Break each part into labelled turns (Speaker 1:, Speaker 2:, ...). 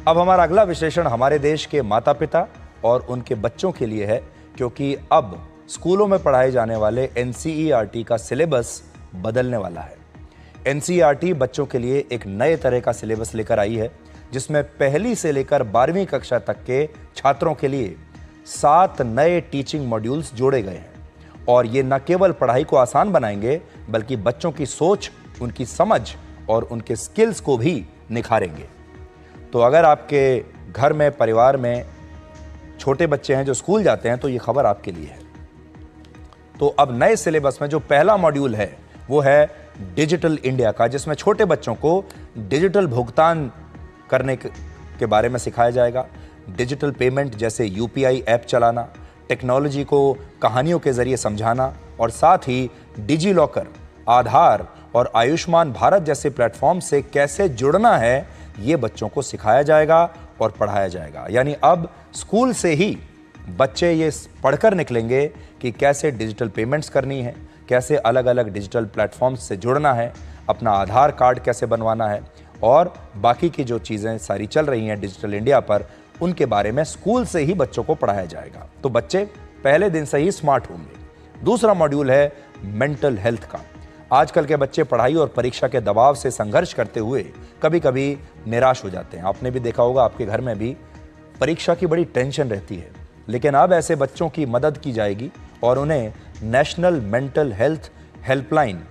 Speaker 1: अब हमारा अगला विश्लेषण हमारे देश के माता पिता और उनके बच्चों के लिए है, क्योंकि अब स्कूलों में पढ़ाए जाने वाले एनसीईआरटी का सिलेबस बदलने वाला है। एनसीईआरटी बच्चों के लिए एक नए तरह का सिलेबस लेकर आई है, जिसमें पहली से लेकर 12वीं कक्षा तक के छात्रों के लिए 7 नए टीचिंग मॉड्यूल्स जोड़े गए हैं। और ये न केवल पढ़ाई को आसान बनाएंगे, बल्कि बच्चों की सोच, उनकी समझ और उनके स्किल्स को भी निखारेंगे। तो अगर आपके घर में, परिवार में छोटे बच्चे हैं जो स्कूल जाते हैं, तो ये खबर आपके लिए है। तो अब नए सिलेबस में जो पहला मॉड्यूल है वो है डिजिटल इंडिया का, जिसमें छोटे बच्चों को डिजिटल भुगतान करने के बारे में सिखाया जाएगा। डिजिटल पेमेंट जैसे यूपीआई ऐप चलाना, टेक्नोलॉजी को कहानियों के जरिए समझाना और साथ ही डिजी लॉकर, आधार और आयुष्मान भारत जैसे प्लेटफॉर्म से कैसे जुड़ना है, ये बच्चों को सिखाया जाएगा और पढ़ाया जाएगा। यानी अब स्कूल से ही बच्चे ये पढ़कर निकलेंगे कि कैसे डिजिटल पेमेंट्स करनी है, कैसे अलग अलग डिजिटल प्लेटफॉर्म्स से जुड़ना है, अपना आधार कार्ड कैसे बनवाना है और बाकी की जो चीज़ें सारी चल रही हैं डिजिटल इंडिया पर, उनके बारे में स्कूल से ही बच्चों को पढ़ाया जाएगा। तो बच्चे पहले दिन से ही स्मार्ट होंगे। दूसरा मॉड्यूल है मेंटल हेल्थ का। आजकल के बच्चे पढ़ाई और परीक्षा के दबाव से संघर्ष करते हुए कभी कभी निराश हो जाते हैं। आपने भी देखा होगा, आपके घर में भी परीक्षा की बड़ी टेंशन रहती है। लेकिन अब ऐसे बच्चों की मदद की जाएगी और उन्हें नेशनल मेंटल हेल्थ हेल्पलाइन,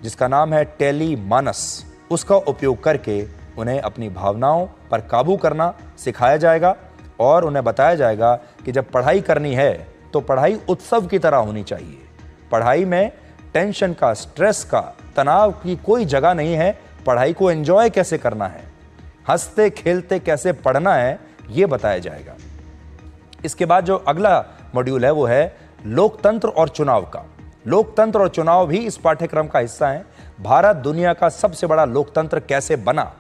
Speaker 1: जिसका नाम है टेली मानस, उसका उपयोग करके उन्हें अपनी भावनाओं पर काबू करना सिखाया जाएगा और उन्हें बताया जाएगा कि जब पढ़ाई करनी है तो पढ़ाई उत्सव की तरह होनी चाहिए। पढ़ाई में टेंशन का, स्ट्रेस का, तनाव की कोई जगह नहीं है। पढ़ाई को एंजॉय कैसे करना है, हंसते खेलते कैसे पढ़ना है, ये बताया जाएगा। इसके बाद जो अगला मॉड्यूल है वो है लोकतंत्र और चुनाव का। लोकतंत्र और चुनाव भी इस पाठ्यक्रम का हिस्सा है। भारत दुनिया का सबसे बड़ा लोकतंत्र कैसे बना,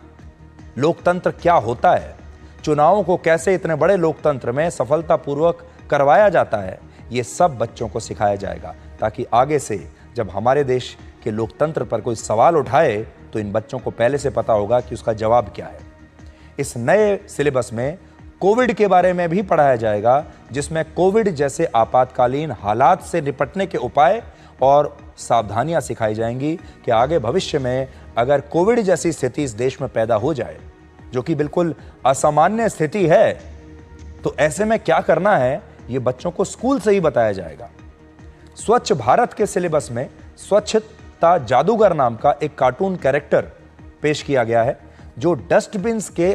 Speaker 1: लोकतंत्र क्या होता है, चुनावों को कैसे इतने बड़े लोकतंत्र में सफलतापूर्वक करवाया जाता है, ये सब बच्चों को सिखाया जाएगा, ताकि आगे से जब हमारे देश के लोकतंत्र पर कोई सवाल उठाए तो इन बच्चों को पहले से पता होगा कि उसका जवाब क्या है। इस नए सिलेबस में कोविड के बारे में भी पढ़ाया जाएगा, जिसमें कोविड जैसे आपातकालीन हालात से निपटने के उपाय और सावधानियां सिखाई जाएंगी कि आगे भविष्य में अगर कोविड जैसी स्थिति इस देश में पैदा हो जाए, जो कि बिल्कुल असामान्य स्थिति है, तो ऐसे में क्या करना है, ये बच्चों को स्कूल से ही बताया जाएगा। स्वच्छ भारत के सिलेबस में स्वच्छता जादूगर नाम का एक कार्टून कैरेक्टर पेश किया गया है, जो डस्टबिन्स के